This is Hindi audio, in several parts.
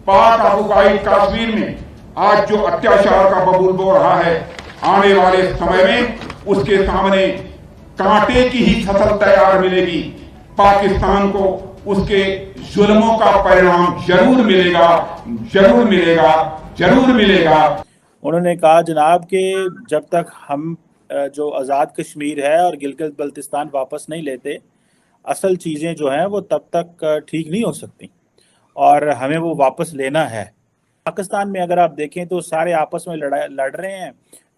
पाक ऑक्युपाइड कश्मीर में आज जो अत्याचार का बबूल बो रहा है, आने वाले समय में उसके सामने कांटे की ही फसल तैयार मिलेगी। पाकिस्तान को उसके जुल्मों का परिणाम जरूर मिलेगा, जरूर मिलेगा, जरूर मिलेगा। उन्होंने कहा जनाब कि जब तक हम जो आज़ाद कश्मीर है और गिलगित बल्तिस्तान वापस नहीं लेते, असल चीज़ें जो हैं वो तब तक ठीक नहीं हो सकती और हमें वो वापस लेना है। पाकिस्तान में अगर आप देखें तो सारे आपस में लड़ रहे हैं।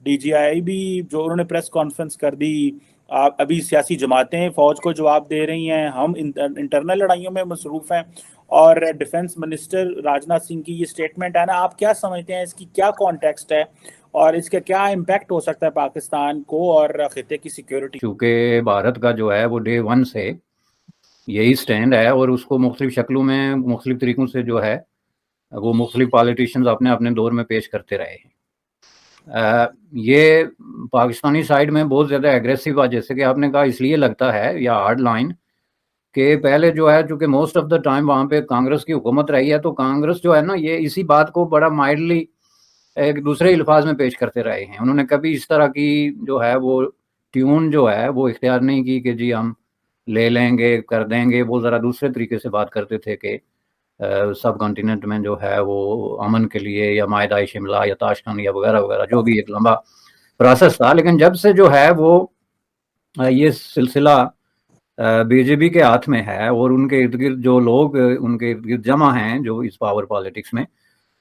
DGI भी जो उन्होंने प्रेस कॉन्फ्रेंस कर दी, अभी सियासी जमातें फ़ौज को जवाब दे रही हैं, हम इंटरनल लड़ाइयों में मसरूफ़ हैं। और डिफेंस मिनिस्टर राजनाथ सिंह की ये स्टेटमेंट है ना, आप क्या समझते हैं, इसकी क्या कॉन्टेक्स्ट है और इसका क्या इम्पैक्ट हो सकता है पाकिस्तान को और खिते की सिक्योरिटी? क्योंकि भारत का जो है वो डे वन से यही स्टैंड है और उसको मुख्तलिफ शक्लों में मुख्तलिफ तरीक़ों से जो है वो मुख्तलिफ पॉलिटिशियंस अपने अपने दौर में पेश करते रहे हैं। ये पाकिस्तानी साइड में बहुत ज़्यादा एग्रेसिव है, जैसे कि आपने कहा, इसलिए लगता है या हार्ड लाइन कि पहले जो है चूँकि मोस्ट ऑफ द टाइम वहाँ पे कांग्रेस की हुकूमत रही है, तो कांग्रेस जो है ना ये इसी बात को बड़ा माइल्डली एक दूसरे अल्फाज में पेश करते रहे हैं। उन्होंने कभी इस तरह की जो है वो ट्यून जो है वो इख्तियार नहीं की कि जी हम ले लेंगे, कर देंगे। वो ज़रा दूसरे तरीके से बात करते थे कि सब कॉन्टिनेंट में जो है वो अमन के लिए या मायदा शिमला या ताशकंद या वगैरह वगैरह, जो भी एक लंबा प्रोसेस था। लेकिन जब से जो है वो ये सिलसिला बीजेपी के हाथ में है और उनके इर्द गिर्द जो लोग उनके इर्द गिर्द जमा हैं जो इस पावर पॉलिटिक्स में,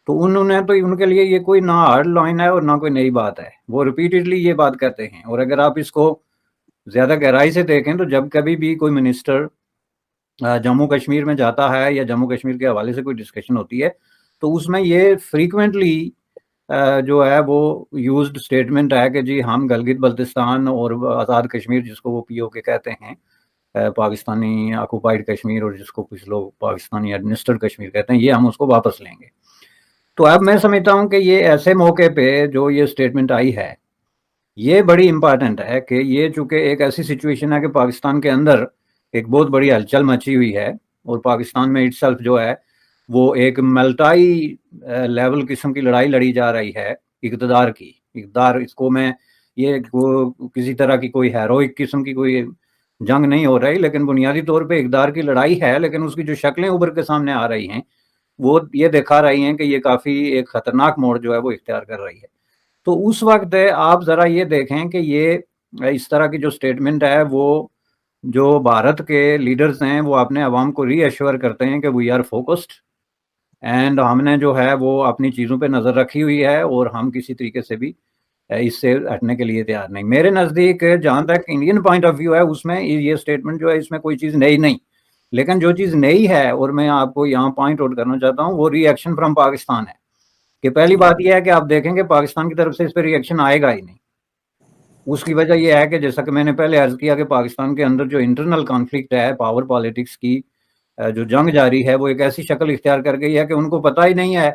तो उन्होंने तो उनके लिए ये कोई ना हार्ड लाइन है और ना कोई नई बात है। वो रिपीटेडली ये बात कहते हैं। और अगर आप इसको ज़्यादा गहराई से देखें तो जब कभी भी कोई मिनिस्टर जम्मू कश्मीर में जाता है या जम्मू कश्मीर के हवाले से कोई डिस्कशन होती है, तो उसमें ये फ्रीक्वेंटली जो है वो यूज्ड स्टेटमेंट है कि जी हम गिलगित बल्तिस्तान और आज़ाद कश्मीर, जिसको वो POK कहते हैं, पाकिस्तानी ऑक्युपाइड कश्मीर, और जिसको कुछ लोग पाकिस्तानी एडमिनिस्ट्रेटेड कश्मीर कहते हैं, ये हम उसको वापस लेंगे। तो अब मैं समझता हूँ कि ये ऐसे मौके पे जो ये स्टेटमेंट आई है ये बड़ी इम्पॉर्टेंट है कि ये चूँकि एक ऐसी सिचुएशन है कि पाकिस्तान के अंदर एक बहुत बड़ी हलचल मची हुई है और पाकिस्तान में इटसेल्फ जो है वो एक मल्टाई लेवल किस्म की लड़ाई लड़ी जा रही है इक़्तिदार की। इक़्तिदार, इसको मैं ये किसी तरह की कोई हेरोइक किस्म की कोई जंग नहीं हो रही, लेकिन बुनियादी तौर पे इक़्तिदार की लड़ाई है। लेकिन उसकी जो शक्लें उभर के सामने आ रही हैं वो ये दिखा रही हैं कि ये काफ़ी एक ख़तरनाक मोड़ जो है वो इख्तियार कर रही है। तो उस वक्त आप ज़रा ये देखें कि ये इस तरह की जो स्टेटमेंट है वो जो भारत के लीडर्स हैं वो अपने अवाम को रीअश्योर करते हैं कि वी आर फोकस्ड एंड हमने जो है वो अपनी चीज़ों पे नज़र रखी हुई है और हम किसी तरीके से भी इससे हटने के लिए तैयार नहीं। मेरे नज़दीक जहाँ तक इंडियन पॉइंट ऑफ व्यू है उसमें ये स्टेटमेंट जो है इसमें कोई चीज़ नई नहीं, लेकिन जो चीज़ नई है और मैं आपको यहाँ पॉइंट आउट करना चाहता हूँ वो रिएक्शन फ्रॉम पाकिस्तान है। कि पहली बात यह है कि आप देखेंगे पाकिस्तान की तरफ से इस पर रिएक्शन आएगा ही नहीं। उसकी वजह यह है कि जैसा कि मैंने पहले अर्ज किया कि पाकिस्तान के अंदर जो इंटरनल कॉन्फ्लिक्ट है, पावर पॉलिटिक्स की जो जंग जारी है, वो एक ऐसी शक्ल इख्तियार कर गई है कि उनको पता ही नहीं है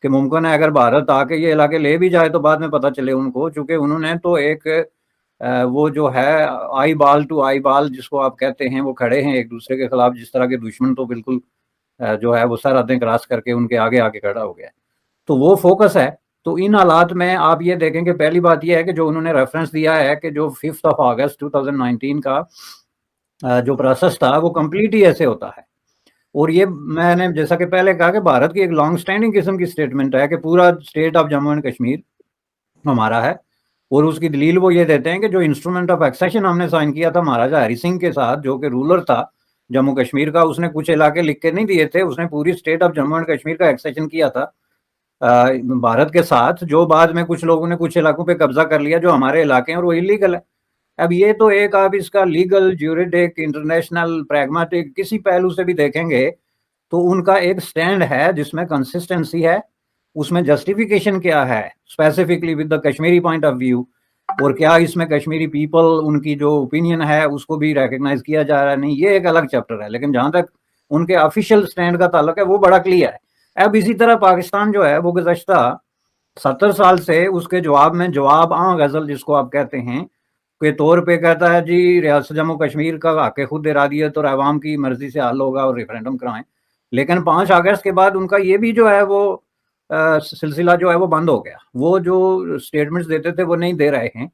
कि मुमकिन है अगर भारत आके ये इलाके ले भी जाए तो बाद में पता चले उनको, चूँकि उन्होंने तो एक वो जो है आई बाल टू आई बाल जिसको आप कहते हैं वो खड़े हैं एक दूसरे के खिलाफ। जिस तरह के दुश्मन तो बिल्कुल जो है वो सरहदें क्रॉस करके उनके आगे आके खड़ा हो गया, तो वो फोकस है। तो इन हालात में आप ये देखें कि पहली बात यह है कि जो उन्होंने रेफरेंस दिया है कि जो 5 अगस्त 2019 का जो प्रोसेस था वो कंप्लीट ही ऐसे होता है। और ये मैंने जैसा कि पहले कहा कि भारत की एक लॉन्ग स्टैंडिंग किस्म की स्टेटमेंट है कि पूरा state of Jammu and Kashmir हमारा है। और उसकी दलील वो ये देते हैं कि जो इंस्ट्रूमेंट ऑफ एक्सेशन हमने साइन किया था महाराजा हरि सिंह के साथ, जो कि रूलर था जम्मू कश्मीर का, उसने कुछ इलाके लिख के नहीं दिए थे, उसने पूरी state of Jammu and Kashmir का एक्सेशन किया था भारत के साथ, जो बाद में कुछ लोगों ने कुछ इलाकों पे कब्जा कर लिया जो हमारे इलाके हैं और वो इलीगल है। अब ये तो एक आप इसका लीगल, ज्यूरिडिक, इंटरनेशनल, प्रैग्मेटिक किसी पहलू से भी देखेंगे तो उनका एक स्टैंड है जिसमें कंसिस्टेंसी है, उसमें जस्टिफिकेशन क्या है specifically with the Kashmiri point of view, और क्या इसमें कश्मीरी पीपल उनकी जो ओपिनियन है उसको भी रिकग्नाइज किया जा रहा है, नहीं, ये एक अलग चैप्टर है। लेकिन जहाँ तक उनके ऑफिशियल स्टैंड का ताल्लुक है वो बड़ा क्लियर है। अब इसी तरह पाकिस्तान जो है वो गुज़श्ता 70 साल से उसके जवाब में जवाब गज़ल जिसको आप कहते हैं के तौर पे कहता है जी रियासत जम्मू कश्मीर का हक़ खुद इरादियत और अवाम की मर्जी से हल होगा और रेफरेंडम कराएं। लेकिन 5 अगस्त के बाद उनका ये भी जो है वो सिलसिला जो है वो बंद हो गया। वो जो स्टेटमेंट्स देते थे वो नहीं दे रहे हैं।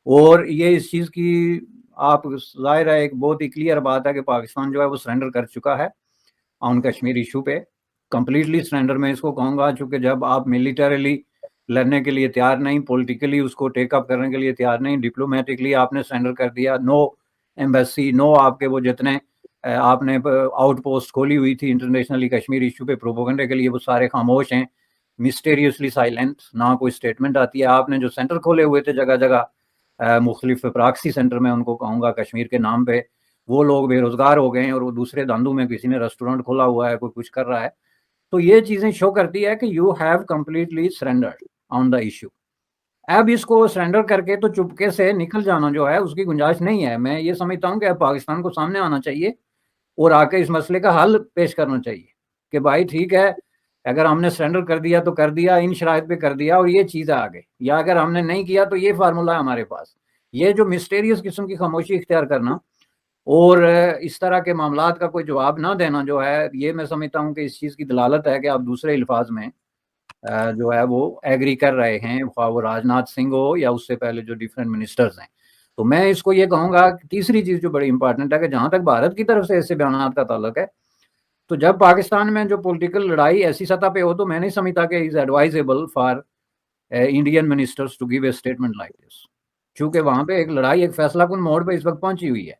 और ये इस चीज़ की आप ज़ाहिर है एक बहुत ही क्लियर बात है कि पाकिस्तान जो है वो सरेंडर कर चुका है ऑन कश्मीर इशू पे, कंप्लीटली सरेंडर मैं इसको कहूँगा, चूँकि जब आप मिलिटरीली लड़ने के लिए तैयार नहीं, पॉलिटिकली उसको टेकअप करने के लिए तैयार नहीं, डिप्लोमेटिकली आपने सरेंडर कर दिया, नो एम्बेसी, नो आपके वो जितने आपने आउटपोस्ट खोली हुई थी इंटरनेशनली कश्मीर इशू पे प्रोपोगंडे के लिए, वो सारे खामोश हैं, मिस्टीरियसली साइलेंट, ना कोई स्टेटमेंट आती है। आपने जो सेंटर खोले हुए थे जगह जगह मुख्तलिफ प्रॉक्सी सेंटर में उनको कहूँगा कश्मीर के नाम पे, वो लोग बेरोजगार हो गए हैं और वो दूसरे धंधों में, किसी ने रेस्टोरेंट खोला हुआ है, कोई कुछ कर रहा है। तो ये चीज़ें शो करती है कि you have completely surrendered on the issue. अब इसको सरेंडर करके तो चुपके से निकल जाना जो है उसकी गुंजाइश नहीं है। मैं ये समझता हूँ कि अब पाकिस्तान को सामने आना चाहिए और आके इस मसले का हल पेश करना चाहिए कि भाई ठीक है, अगर हमने सरेंडर कर दिया तो कर दिया, इन शराइत पे कर दिया और ये चीज़ आगे, या अगर हमने नहीं किया तो ये फार्मूला है हमारे पास। ये जो मिस्टीरियस किस्म की खामोशी इख्तियार करना और इस तरह के मामलात का कोई जवाब ना देना जो है, ये मैं समझता हूँ कि इस चीज़ की दलालत है कि आप दूसरे अल्फाज में जो है वो एग्री कर रहे हैं, वो राजनाथ सिंह हो या उससे पहले जो डिफरेंट मिनिस्टर्स हैं। तो मैं इसको ये कहूँगा कि तीसरी चीज़ जो बड़ी इंपॉर्टेंट है कि जहाँ तक भारत की तरफ से ऐसे बयान का ताल्लुक है, तो जब पाकिस्तान में जो पॉलिटिकल लड़ाई ऐसी सतह पे हो तो मैं नहीं समझता कि is advisable for Indian ministers to give a statement like this, क्योंकि वहाँ पे एक लड़ाई एक फैसला कुन मोड़ पे इस वक्त पहुंची हुई है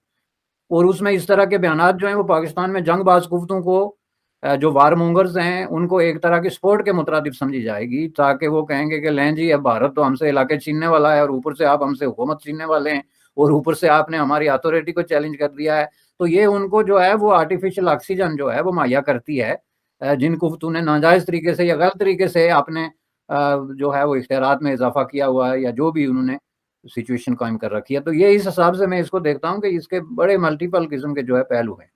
और उसमें इस तरह के बयान जो हैं वो पाकिस्तान में जंगबाज कुफ्तों को जो वारमोंगर्स हैं उनको एक तरह की स्पोर्ट के मुताबिक समझी जाएगी, ताकि वो कहेंगे कि लें जी अब भारत तो हमसे इलाके छीनने वाला है और ऊपर से आप हमसे हुकूमत छीनने वाले हैं और ऊपर से आपने हमारी अथॉरिटी को चैलेंज कर दिया है। तो ये उनको जो है वो आर्टिफिशियल ऑक्सीजन जो है वो मुहैया करती है जिन कुफ्तों ने नाजायज़ तरीके से या गलत तरीके से आपने जो है वो इख्तियारात में इजाफा किया हुआ है या जो भी उन्होंने सिचुएशन कायम कर रखी है। तो ये इस हिसाब से मैं इसको देखता हूँ कि इसके बड़े मल्टीपल किस्म के जो है पहलू हैं।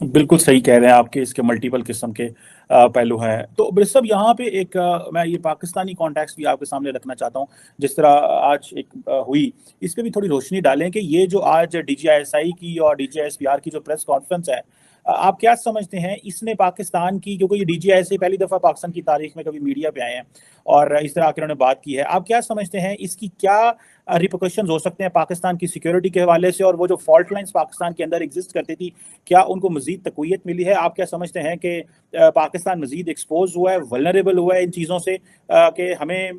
बिल्कुल सही कह रहे हैं आपके, इसके मल्टीपल किस्म के पहलू हैं। तो ब्रिसब यहाँ पे एक मैं ये पाकिस्तानी कॉन्टेक्स्ट भी आपके सामने रखना चाहता हूँ, जिस तरह आज एक हुई, इस पे भी थोड़ी रोशनी डालें कि ये जो आज DGISI की और DGISPR की जो प्रेस कॉन्फ्रेंस है, आप क्या समझते हैं इसने पाकिस्तान की, क्योंकि ये DGISI पहली दफ़ा पाकिस्तान की तारीख में कभी मीडिया पे आए हैं और इस तरह आकर उन्होंने बात की है, आप क्या समझते हैं इसकी क्या रिपोकशंस हो सकते हैं पाकिस्तान की सिक्योरिटी के हवाले से, और वो जो फॉल्ट लाइंस पाकिस्तान के अंदर एग्जिस्ट करती थी क्या उनको मजीद तक़वियत मिली है? आप क्या समझते हैं कि पाकिस्तान मजीद एक्सपोज हुआ है, वल्नरेबल हुआ है इन चीज़ों से, कि हमें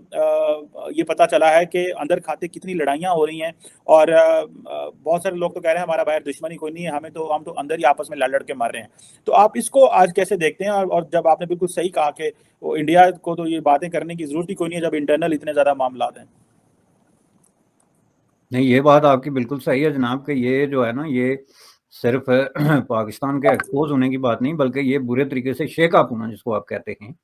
ये पता चला है कि अंदर खाते कितनी लड़ाइयाँ हो रही हैं और बहुत सारे लोग तो कह रहे हैं हमारा बाहर दुश्मनी कोई नहीं है, हम तो अंदर ही आपस में लड़ के मार रहे हैं। तो आप इसको आज कैसे देखते हैं? और जब आपने बिल्कुल सही कहा कि वो इंडिया को तो ये बातें करने की जरूरत ही कोई नहीं है जब इंटरनल इतने ज़्यादा मामला हैं। नहीं, ये बात आपकी बिल्कुल सही है जनाब कि ये जो है ना, ये सिर्फ पाकिस्तान के एक्सपोज होने की बात नहीं, बल्कि ये बुरे तरीके से शेक अप होना जिसको आप कहते हैं,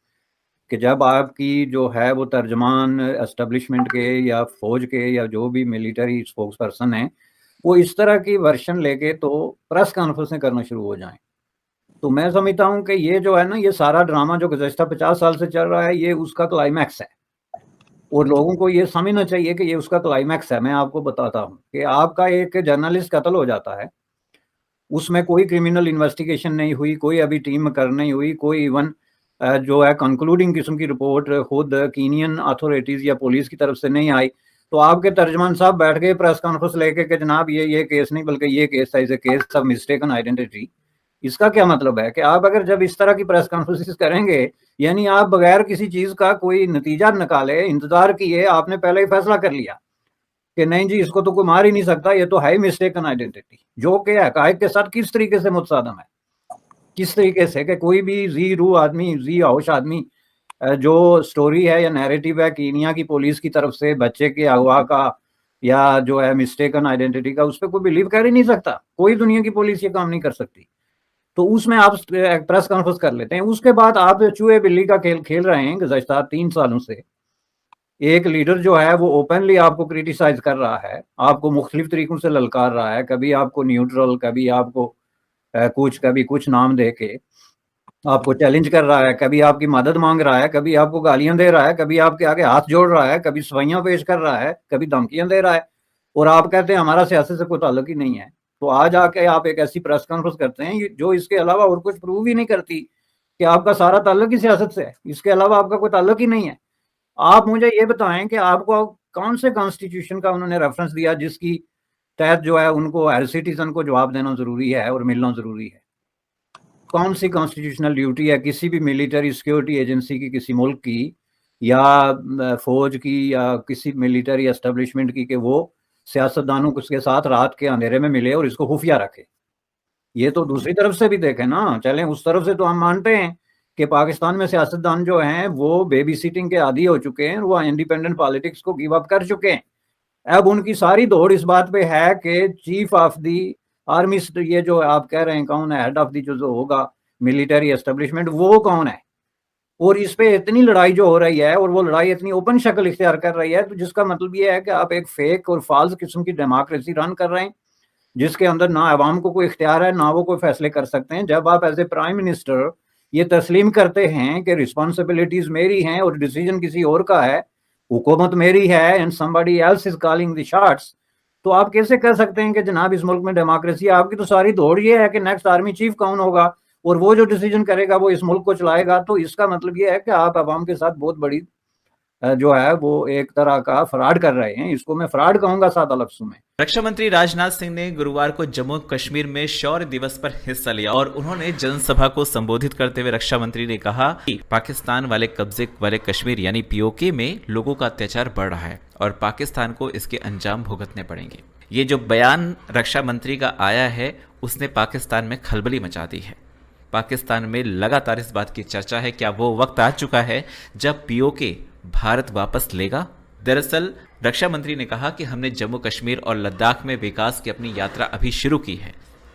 कि जब आपकी जो है वो तर्जमान एस्टेब्लिशमेंट के या फौज के या जो भी मिलिट्री स्पोक्स पर्सन है वो इस तरह की वर्शन लेके तो प्रेस कॉन्फ्रेंसें करना शुरू हो जाएं, तो मैं समझता हूँ कि ये जो है ना, ये सारा ड्रामा जो गुज़श्ता 50 साल से चल रहा है ये उसका क्लाइमैक्स है और लोगों को ये समझना चाहिए कि ये उसका क्लाइमैक्स है। मैं आपको बताता हूँ कि आपका एक जर्नलिस्ट कत्ल हो जाता है, उसमें कोई क्रिमिनल इन्वेस्टिगेशन नहीं हुई, कोई अभी टीम कर नहीं हुई, कोई इवन जो है कंक्लूडिंग किस्म की रिपोर्ट खुद कीनियन अथॉरिटीज़ या पुलिस की तरफ से नहीं आई, तो आपके तर्जमान साहब बैठ गए प्रेस कॉन्फ्रेंस लेके कि जनाब ये केस नहीं बल्कि ये केस था, इसे केस ऑफ मिस्टेकन आइडेंटिटी। इसका क्या मतलब है कि आप अगर जब इस तरह की प्रेस कॉन्फ्रेंसेस करेंगे, यानी आप बगैर किसी चीज़ का कोई नतीजा निकाले, इंतजार किए, आपने पहले ही फैसला कर लिया कि नहीं जी इसको तो कोई मार ही नहीं सकता, ये तो है मिस्टेकन आइडेंटिटी, जो कि हकायक के साथ किस तरीके से मुतसादम है, किस तरीके से कि कोई भी जी रूह आदमी, जी होश आदमी जो स्टोरी है या नैरेटिव है कीनिया की पुलिस की तरफ से बच्चे के अगवा का या जो है मिस्टेकन आइडेंटिटी का, उस पर कोई बिलीव कर ही नहीं सकता, कोई दुनिया की पुलिस ये काम नहीं कर सकती। तो उसमें आप प्रेस कॉन्फ्रेंस कर लेते हैं, उसके बाद आप चूहे बिल्ली का खेल खेल रहे हैं गुज़श्ता 3 सालों से। एक लीडर जो है वो ओपनली आपको क्रिटिसाइज कर रहा है, आपको मुख्तलिफ तरीकों से ललकार रहा है, कभी आपको न्यूट्रल, कभी आपको कभी कुछ नाम दे के आपको चैलेंज कर रहा है, कभी आपकी मदद मांग रहा है, कभी आपको गालियां दे रहा है, कभी आपके आगे हाथ जोड़ रहा है, कभी सफाइयां पेश कर रहा है, कभी धमकियां दे रहा है, और आप कहते हैं हमारा सियासत से कोई ताल्लुक ही नहीं है। तो आज आके आप एक ऐसी प्रेस कॉन्फ्रेंस करते हैं जो इसके अलावा और कुछ प्रूव ही नहीं करती कि आपका सारा ताल्लुक ही सियासत से है, इसके अलावा आपका कोई ताल्लुक ही नहीं है। आप मुझे ये बताएं कि आपको कौन से कॉन्स्टिट्यूशन का उन्होंने रेफरेंस दिया जिसकी तहत जो है उनको एज सिटीजन को जवाब देना जरूरी है और मिलना जरूरी है? कौन सी कॉन्स्टिट्यूशनल ड्यूटी है किसी भी मिलिट्री सिक्योरिटी एजेंसी की, किसी मुल्क की या फौज की या किसी मिलिट्री एस्टेब्लिशमेंट की, कि वो सियासतदानों के साथ रात के अंधेरे में मिले और इसको खुफिया रखे? ये तो दूसरी तरफ से भी देखें ना, चलें उस तरफ से तो हम मानते हैं कि पाकिस्तान में सियासतदान जो हैं वो बेबी सिटिंग के आदी हो चुके हैं, वो इंडिपेंडेंट पॉलिटिक्स को गिव अप कर चुके हैं। अब उनकी सारी दौड़ इस बात पे है कि चीफ ऑफ दी आर्मी, ये जो आप कह रहे हैं कौन है, हेड ऑफ दी जो होगा मिलिट्री एस्टेब्लिशमेंट, वो कौन है? और इस पे इतनी लड़ाई जो हो रही है और वो लड़ाई इतनी ओपन शक्ल इख्तियार कर रही है, तो जिसका मतलब ये है कि आप एक फेक और फाल्स किस्म की डेमोक्रेसी रन कर रहे हैं जिसके अंदर ना अवाम को कोई इख्तियार है ना वो कोई फैसले कर सकते हैं। जब आप एज ए प्राइम मिनिस्टर ये तस्लीम करते हैं कि रिस्पॉन्सिबिलिटीज मेरी हैं और डिसीजन किसी और का है, हुकूमत मेरी है and somebody else is calling the shots, तो आप कैसे कह सकते हैं कि जनाब इस मुल्क में डेमोक्रेसी है? आपकी तो सारी दौड़ ये है कि नेक्स्ट आर्मी चीफ कौन होगा और वो जो डिसीजन करेगा वो इस मुल्क को चलाएगा। तो इसका मतलब ये है कि आप अवाम के साथ बहुत बड़ी जो है वो एक तरह का फ्रॉड कर रहे हैं। इसको मैं फ्रॉड कहूंगा सादा लफ्जों में। रक्षा मंत्री राजनाथ सिंह ने गुरुवार को जम्मू कश्मीर में शौर्य दिवस पर हिस्सा लिया और उन्होंने जनसभा को संबोधित करते हुए रक्षा मंत्री ने कहा कि पाकिस्तान वाले कब्जे वाले कश्मीर यानी पीओके में लोगों का अत्याचार बढ़ रहा है और पाकिस्तान को इसके अंजाम भुगतने पड़ेंगे। ये जो बयान रक्षा मंत्री का आया है उसने पाकिस्तान में खलबली मचा दी है। पाकिस्तान में लगातार इस बात की चर्चा है, क्या वो वक्त आ चुका है जब पीओके भारत वापस लेगा? दरअसल रक्षा मंत्री ने कहा कि हमने जम्मू कश्मीर और लद्दाख में विकास की अपनी यात्रा अभी शुरू की है।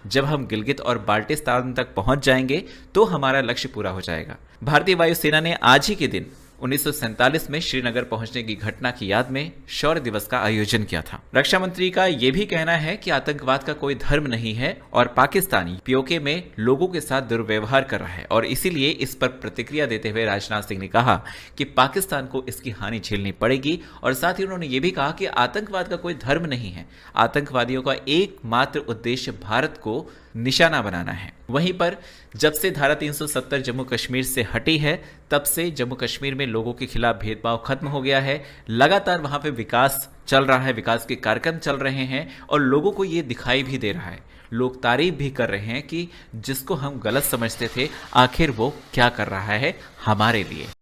जब हम गिलगित और बाल्टिस्तान तक पहुंच जाएंगे तो हमारा लक्ष्य पूरा हो जाएगा। भारतीय वायुसेना ने आज ही के दिन 1947 में श्रीनगर पहुंचने की घटना की याद में शौर्य दिवस का आयोजन किया था। रक्षा मंत्री का यह भी कहना है कि आतंकवाद का कोई धर्म नहीं है और पाकिस्तान पीओके में लोगों के साथ दुर्व्यवहार कर रहा है और इसीलिए इस पर प्रतिक्रिया देते हुए राजनाथ सिंह ने कहा कि पाकिस्तान को इसकी हानि झेलनी पड़ेगी और साथ ही उन्होंने ये भी कहा कि आतंकवाद का कोई धर्म नहीं है, आतंकवादियों का एकमात्र उद्देश्य भारत को निशाना बनाना है। वहीं पर जब से धारा 370 जम्मू कश्मीर से हटी है तब से जम्मू कश्मीर में लोगों के खिलाफ भेदभाव खत्म हो गया है। लगातार वहां पे विकास चल रहा है, विकास के कार्यक्रम चल रहे हैं और लोगों को ये दिखाई भी दे रहा है, लोग तारीफ भी कर रहे हैं कि जिसको हम गलत समझते थे आखिर वो क्या कर रहा है हमारे लिए।